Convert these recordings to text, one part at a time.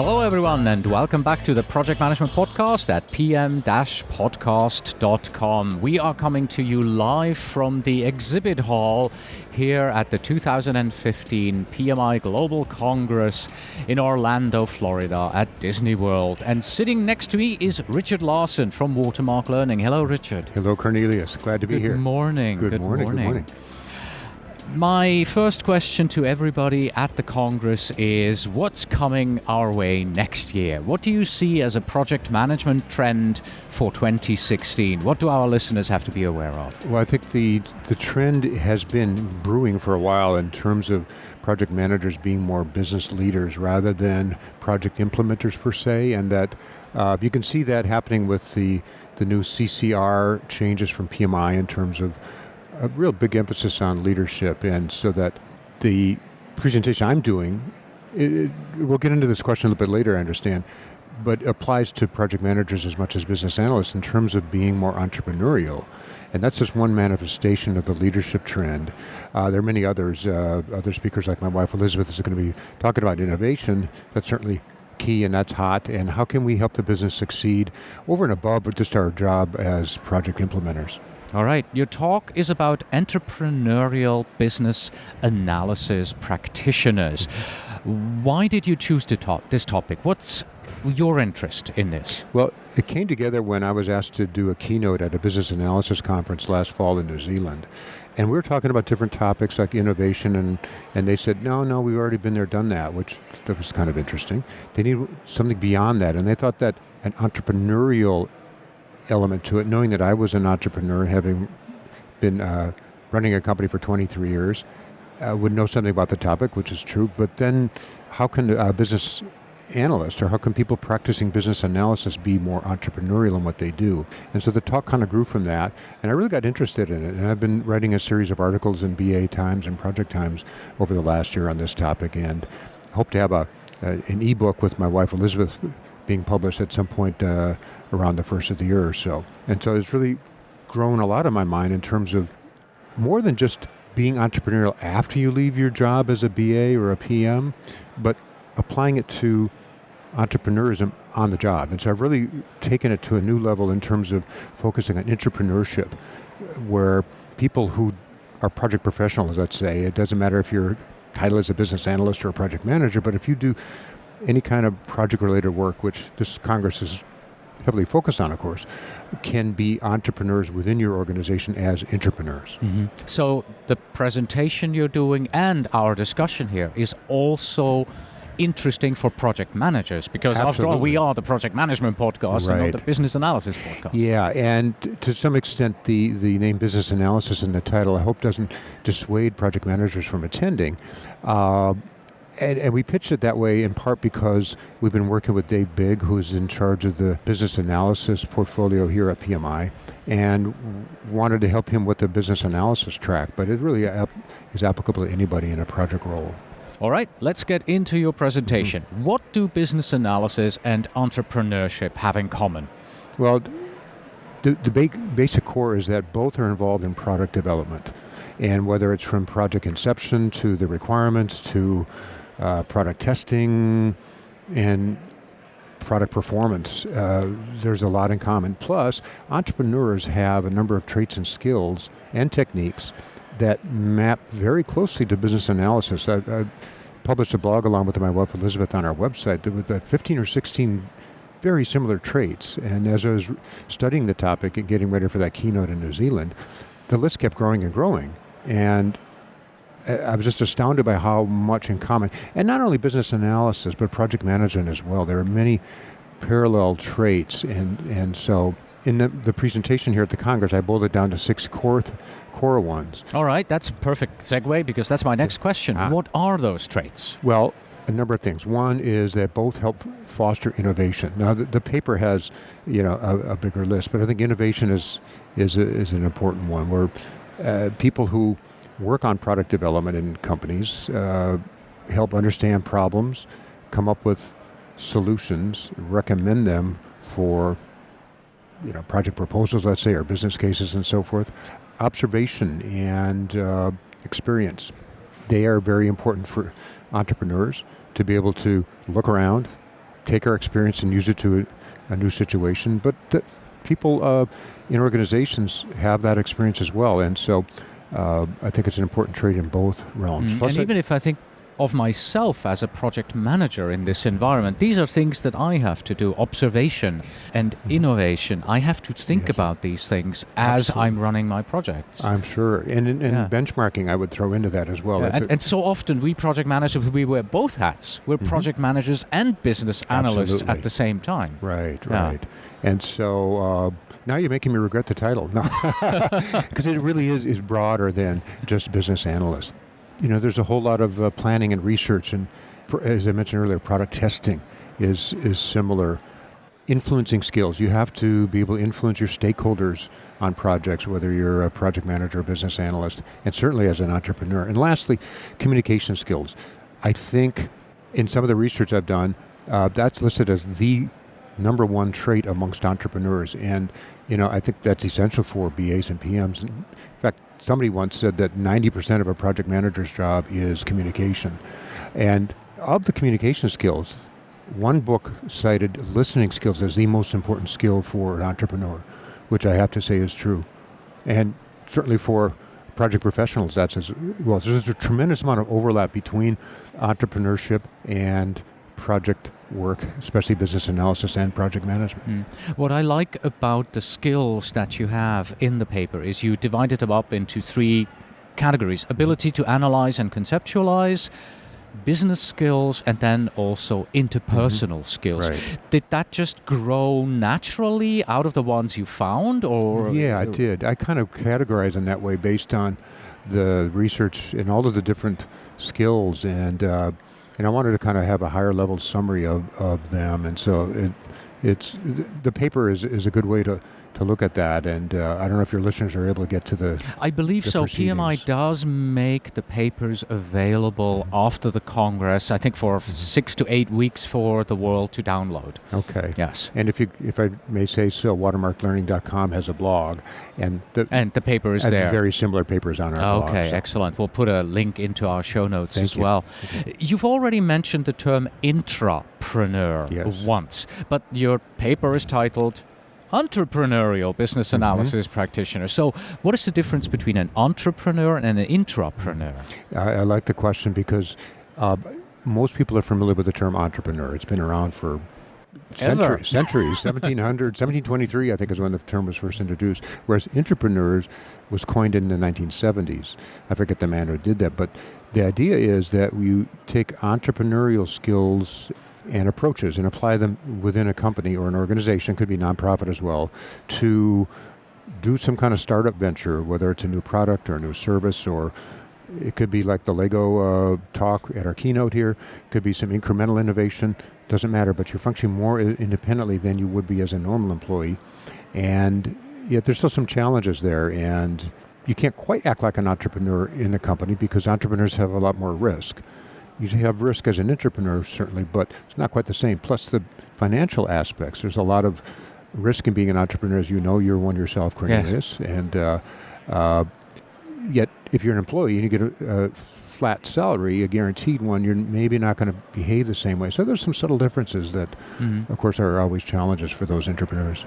Hello everyone and welcome back to the Project Management Podcast at pm-podcast.com. We are coming to you live from the exhibit hall here at the 2015 PMI Global Congress in Orlando, Florida at Disney World. And sitting next to me is Richard Larson from Watermark Learning. Hello, Richard. Hello, Cornelius. Glad to be here. Good morning. Good morning. My first question to everybody at the Congress is, what's coming our way next year? What do you see as a project management trend for 2016? What do our listeners have to be aware of? Well, I think the trend has been brewing for a while in terms of project managers being more business leaders rather than project implementers per se, and that you can see that happening with the new CCR changes from PMI in terms of a real big emphasis on leadership. And so that the presentation I'm doing, we'll get into this question a little bit later, I understand, but applies to project managers as much as business analysts in terms of being more entrepreneurial. And that's just one manifestation of the leadership trend. There are many others. Other speakers like my wife Elizabeth is going to be talking about innovation. That's certainly key and that's hot. And how can we help the business succeed over and above just our job as project implementers? All right, your talk is about entrepreneurial business analysis practitioners. Why did you choose this topic? What's your interest in this? Well, it came together when I was asked to do a keynote at a business analysis conference last fall in New Zealand. And we were talking about different topics like innovation, and they said, no, we've already been there, done that, which that was kind of interesting. They need something beyond that, and they thought that an entrepreneurial element to it, knowing that I was an entrepreneur, having been running a company for 23 years, would know something about the topic, which is true, but then how can a business analyst or how can people practicing business analysis be more entrepreneurial in what they do? And so the talk kind of grew from that, and I really got interested in it, and I've been writing a series of articles in BA Times and Project Times over the last year on this topic, and hope to have an ebook with my wife Elizabeth being published at some point around the first of the year or so. And so it's really grown a lot in my mind in terms of more than just being entrepreneurial after you leave your job as a BA or a PM, but applying it to entrepreneurism on the job. And so I've really taken it to a new level in terms of focusing on intrapreneurship, where people who are project professionals, let's say, it doesn't matter if your title is a business analyst or a project manager, but if you do any kind of project-related work, which this Congress is heavily focused on, of course, can be entrepreneurs within your organization as intrapreneurs. Mm-hmm. So the presentation you're doing and our discussion here is also interesting for project managers, because After all, we are the project management podcast and not the business analysis podcast. Yeah, and to some extent, the name business analysis in the title, I hope doesn't dissuade project managers from attending. And we pitched it that way in part because we've been working with Dave Bigg, who's in charge of the business analysis portfolio here at PMI, and wanted to help him with the business analysis track. But it really is applicable to anybody in a project role. All right, let's get into your presentation. Mm-hmm. What do business analysis and entrepreneurship have in common? Well, the basic core is that both are involved in product development. And whether it's from project inception to the requirements to product testing and product performance, there's a lot in common. Plus, entrepreneurs have a number of traits and skills and techniques that map very closely to business analysis. I published a blog along with my wife Elizabeth on our website with 15 or 16 very similar traits. And as I was studying the topic and getting ready for that keynote in New Zealand, the list kept growing and growing. And I was just astounded by how much in common, and not only business analysis, but project management as well. There are many parallel traits, and so in the presentation here at the Congress, I boiled it down to 6 core ones. All right, that's a perfect segue, because that's my next question. What are those traits? Well, a number of things. One is that both help foster innovation. Now, the paper has, a bigger list, but I think innovation is an important one, where people who work on product development in companies help understand problems, come up with solutions, recommend them for project proposals, let's say, or business cases and so forth. Observation and experience. They are very important for entrepreneurs to be able to look around, take our experience and use it to a new situation, but that people in organizations have that experience as well. And so I think it's an important trait in both realms. And even if I think of myself as a project manager in this environment, these are things that I have to do, observation and innovation. I have to think about these things as I'm running my projects. I'm sure. And benchmarking I would throw into that as well. And so often we project managers, we wear both hats. We're project managers and business analysts at the same time. Right. And so now you're making me regret the title. No, because it really is broader than just business analyst. There's a whole lot of planning and research, and as I mentioned earlier, product testing is similar. Influencing skills. You have to be able to influence your stakeholders on projects, whether you're a project manager or business analyst, and certainly as an entrepreneur. And lastly, communication skills. I think in some of the research I've done, that's listed as the number one trait amongst entrepreneurs. And, I think that's essential for BAs and PMs. In fact, somebody once said that 90% of a project manager's job is communication. And of the communication skills, one book cited listening skills as the most important skill for an entrepreneur, which I have to say is true. And certainly for project professionals, that's as well. There's a tremendous amount of overlap between entrepreneurship and project work, especially business analysis and project management. What I like about the skills that you have in the paper is you divided them up into three categories: ability to analyze and conceptualize, business skills, and then also interpersonal skills. Right. Did that just grow naturally out of the ones you found, or? Yeah, it did. I kind of categorize them that way based on the research and all of the different skills, and I wanted to kind of have a higher level summary of them, and so it's the paper is a good way to look at that, and I don't know if your listeners are able to get to the I believe so. PMI does make the papers available after the Congress, I think for 6 to 8 weeks for the world to download. Okay. Yes. And if I may say so, watermarklearning.com has a blog, and the paper is there. Very similar papers on our blog. Okay, excellent. We'll put a link into our show notes Thank as you. well. You've already mentioned the term intrapreneur once, but your paper is titled Entrepreneurial Business Analysis Practitioner. So what is the difference between an entrepreneur and an intrapreneur? I like the question because most people are familiar with the term entrepreneur. It's been around for centuries. 1723, I think, is when the term was first introduced, whereas intrapreneurs was coined in the 1970s. I forget the man who did that, but the idea is that you take entrepreneurial skills and approaches and apply them within a company or an organization, could be nonprofit as well, to do some kind of startup venture, whether it's a new product or a new service, or it could be like the Lego talk at our keynote here, could be some incremental innovation, doesn't matter, but you're functioning more independently than you would be as a normal employee. And yet there's still some challenges there, and you can't quite act like an entrepreneur in a company because entrepreneurs have a lot more risk. You have risk as an entrepreneur, certainly, but it's not quite the same. Plus the financial aspects. There's a lot of risk in being an entrepreneur, as you know. You're one yourself, Cornelius. Yes. And yet, if you're an employee and you get a flat salary, a guaranteed one, you're maybe not going to behave the same way. So there's some subtle differences that, of course, are always challenges for those entrepreneurs.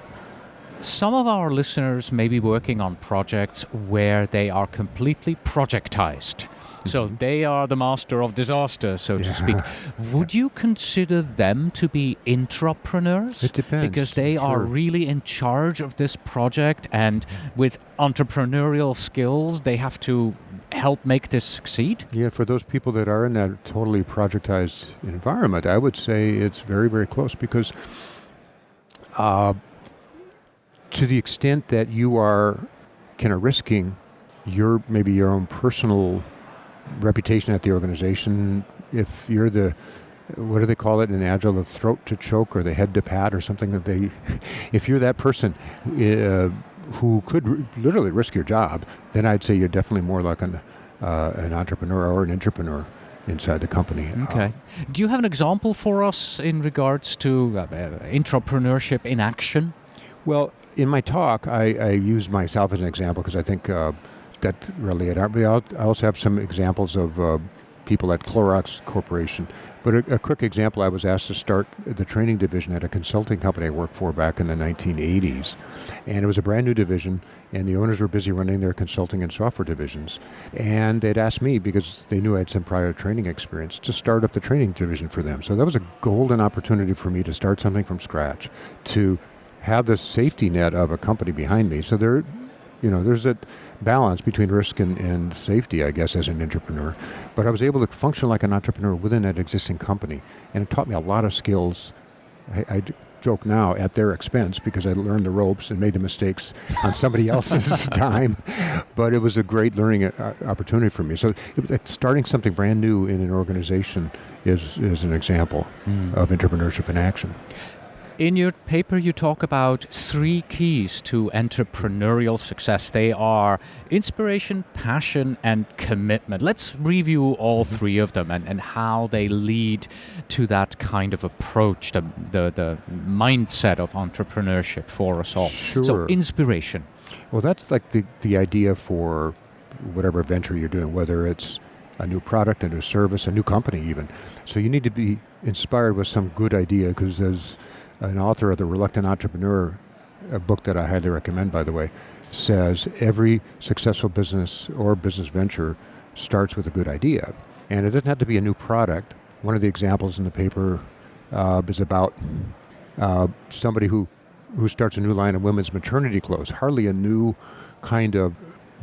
Some of our listeners may be working on projects where they are completely projectized. So they are the master of disaster, so to speak. Would you consider them to be intrapreneurs? It depends. Because they are really in charge of this project, and with entrepreneurial skills, they have to help make this succeed? Yeah, for those people that are in that totally projectized environment, I would say it's very, very close because to the extent that you are kind of risking maybe your own personal reputation at the organization, if you're what do they call it in Agile, the throat to choke or the head to pat or something, if you're that person who could literally risk your job, then I'd say you're definitely more like an entrepreneur or an intrapreneur inside the company. Okay. Do you have an example for us in regards to intrapreneurship in action? Well, in my talk, I use myself as an example because I think that really it. I also have some examples of people at Clorox Corporation. But a quick example, I was asked to start the training division at a consulting company I worked for back in the 1980s. And it was a brand new division, and the owners were busy running their consulting and software divisions. And they'd asked me, because they knew I had some prior training experience, to start up the training division for them. So that was a golden opportunity for me to start something from scratch, to have the safety net of a company behind me. So there's a balance between risk and safety, I guess, as an entrepreneur. But I was able to function like an entrepreneur within that existing company. And it taught me a lot of skills. I joke now at their expense, because I learned the ropes and made the mistakes on somebody else's time. But it was a great learning opportunity for me. So starting something brand new in an organization is an example of entrepreneurship in action. In your paper, you talk about 3 keys to entrepreneurial success. They are inspiration, passion, and commitment. Let's review all 3 of them and how they lead to that kind of approach, the mindset of entrepreneurship for us all. Sure. So inspiration. Well, that's like the idea for whatever venture you're doing, whether it's a new product, a new service, a new company even. So you need to be inspired with some good idea, because there's an author of The Reluctant Entrepreneur, a book that I highly recommend, by the way, says every successful business or business venture starts with a good idea. And it doesn't have to be a new product. One of the examples in the paper is about somebody who starts a new line of women's maternity clothes. Hardly a new kind of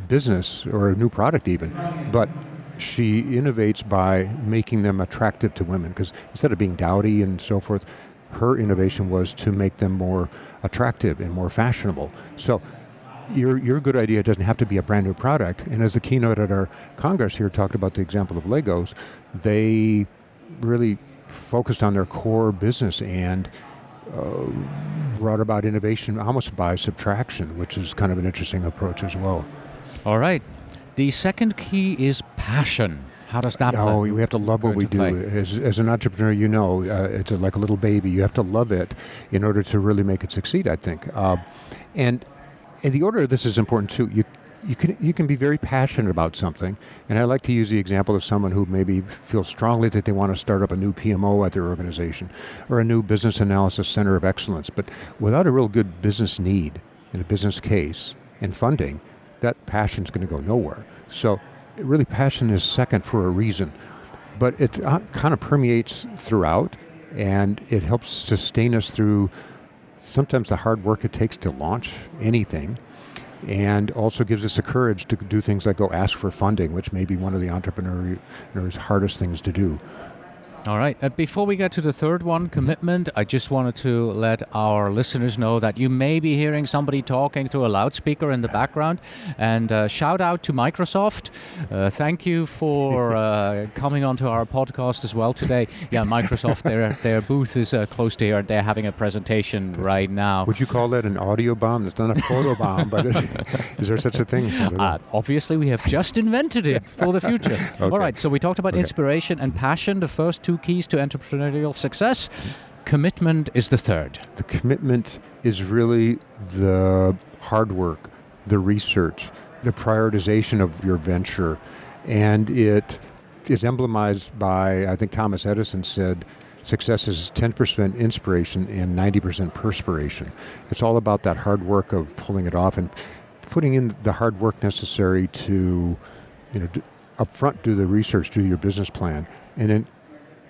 business or a new product even, but she innovates by making them attractive to women, because instead of being dowdy and so forth, her innovation was to make them more attractive and more fashionable. So your good idea doesn't have to be a brand new product. And as the keynote at our Congress here talked about the example of Legos, they really focused on their core business and brought about innovation almost by subtraction, which is kind of an interesting approach as well. All right. The second key is passion. How does that play? We have to love what we do. As an entrepreneur, it's like a little baby. You have to love it in order to really make it succeed, I think. And the order of this is important too. You can be very passionate about something, and I like to use the example of someone who maybe feels strongly that they want to start up a new PMO at their organization or a new business analysis center of excellence. But without a real good business need and a business case and funding, that passion's going to go nowhere. So really, passion is second for a reason, but it kind of permeates throughout, and it helps sustain us through sometimes the hard work it takes to launch anything, and also gives us the courage to do things like go ask for funding, which may be one of the entrepreneur's hardest things to do. All right. Before we get to the third one, commitment, I just wanted to let our listeners know that you may be hearing somebody talking through a loudspeaker in the background. And shout out to Microsoft. Thank you for coming onto our podcast as well today. Yeah, Microsoft, their booth is close to here. They're having a presentation right now. Would you call that an audio bomb? It's not a photo bomb, but is there such a thing? Obviously, we have just invented it for the future. Okay. All right. So we talked about inspiration and passion, the first 2 keys to entrepreneurial success. Commitment is the third. The commitment is really the hard work, the research, the prioritization of your venture. And it is emblemized by, I think Thomas Edison said, success is 10% inspiration and 90% perspiration. It's all about that hard work of pulling it off and putting in the hard work necessary to, up front do the research, do your business plan. And then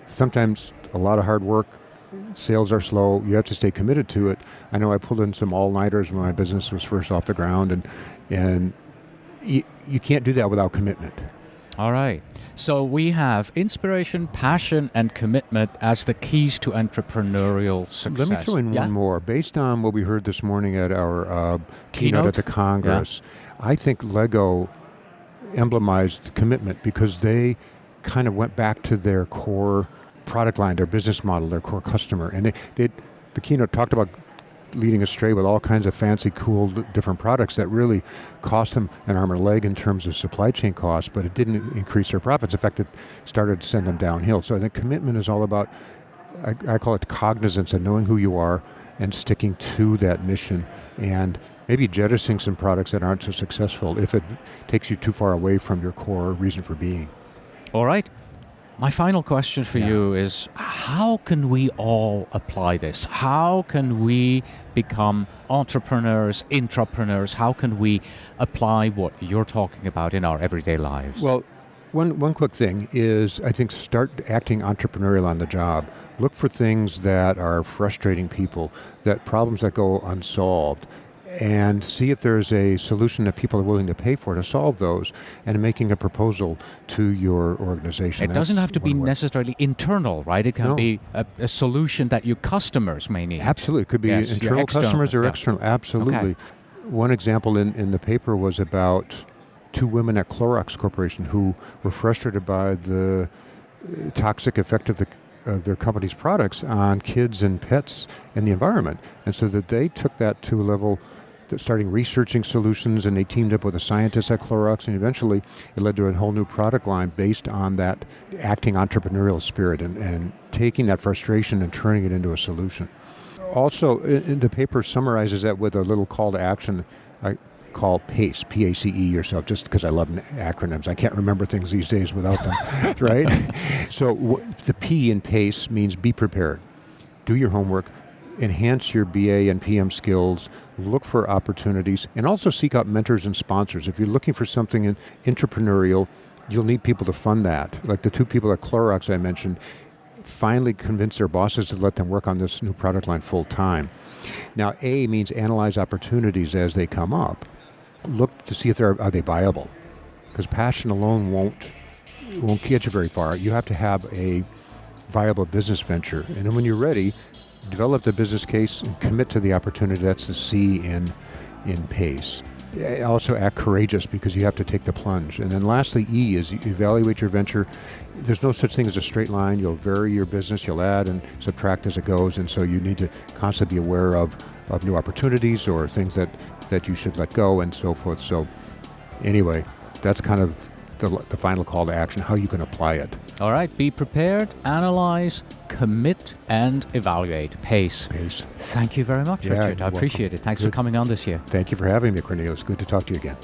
sometimes a lot of hard work, sales are slow, you have to stay committed to it. I know I pulled in some all-nighters when my business was first off the ground, and you can't do that without commitment. All right. So we have inspiration, passion, and commitment as the keys to entrepreneurial success. Let me throw in one more. Based on what we heard this morning at our keynote at the Congress, I think Lego emblemized commitment because they kind of went back to their core product line, their business model, their core customer. And the keynote talked about leading astray with all kinds of fancy, cool, different products that really cost them an arm and a leg in terms of supply chain costs, but it didn't increase their profits. In fact, it started to send them downhill. So I think commitment is all about, I call it cognizance and knowing who you are and sticking to that mission, and maybe jettisoning some products that aren't so successful if it takes you too far away from your core reason for being. All right. My final question for you is, how can we all apply this? How can we become entrepreneurs, intrapreneurs? How can we apply what you're talking about in our everyday lives? Well, one quick thing is, I think, start acting entrepreneurial on the job. Look for things that are frustrating people, that problems that go unsolved, and see if there's a solution that people are willing to pay for to solve those, and making a proposal to your organization. It doesn't have to be necessarily internal, right? It can be a solution that your customers may need. Absolutely. It could be internal customers or external. Absolutely. Okay. One example in the paper was about two women at Clorox Corporation who were frustrated by the toxic effect of their company's products on kids and pets and the environment. And so that they took that to a level, starting researching solutions, and they teamed up with a scientist at Clorox, and eventually it led to a whole new product line based on that acting entrepreneurial spirit and taking that frustration and turning it into a solution. Also, the paper summarizes that with a little call to action I call PACE, P-A-C-E yourself, just because I love acronyms. I can't remember things these days without them, right? So the P in PACE means be prepared. Do your homework, enhance your BA and PM skills, look for opportunities, and also seek out mentors and sponsors. If you're looking for something entrepreneurial, you'll need people to fund that. Like the two people at Clorox I mentioned, finally convinced their bosses to let them work on this new product line full time. Now, A means analyze opportunities as they come up. Look to see if are they viable, because passion alone won't get you very far. You have to have a viable business venture, and then when you're ready, develop the business case and commit to the opportunity. That's the C in PACE. Also act courageous, because you have to take the plunge. And then lastly, E is evaluate your venture. There's no such thing as a straight line. You'll vary your business, you'll add and subtract as it goes, and so you need to constantly be aware of new opportunities or things that you should let go and so forth. So anyway, that's kind of the final call to action, how you can apply it. All right, be prepared, analyze, commit, and evaluate. PACE. Thank you very much, Richard. I appreciate it. Thanks for coming on this year. Thank you for having me, Cornelius. Good to talk to you again.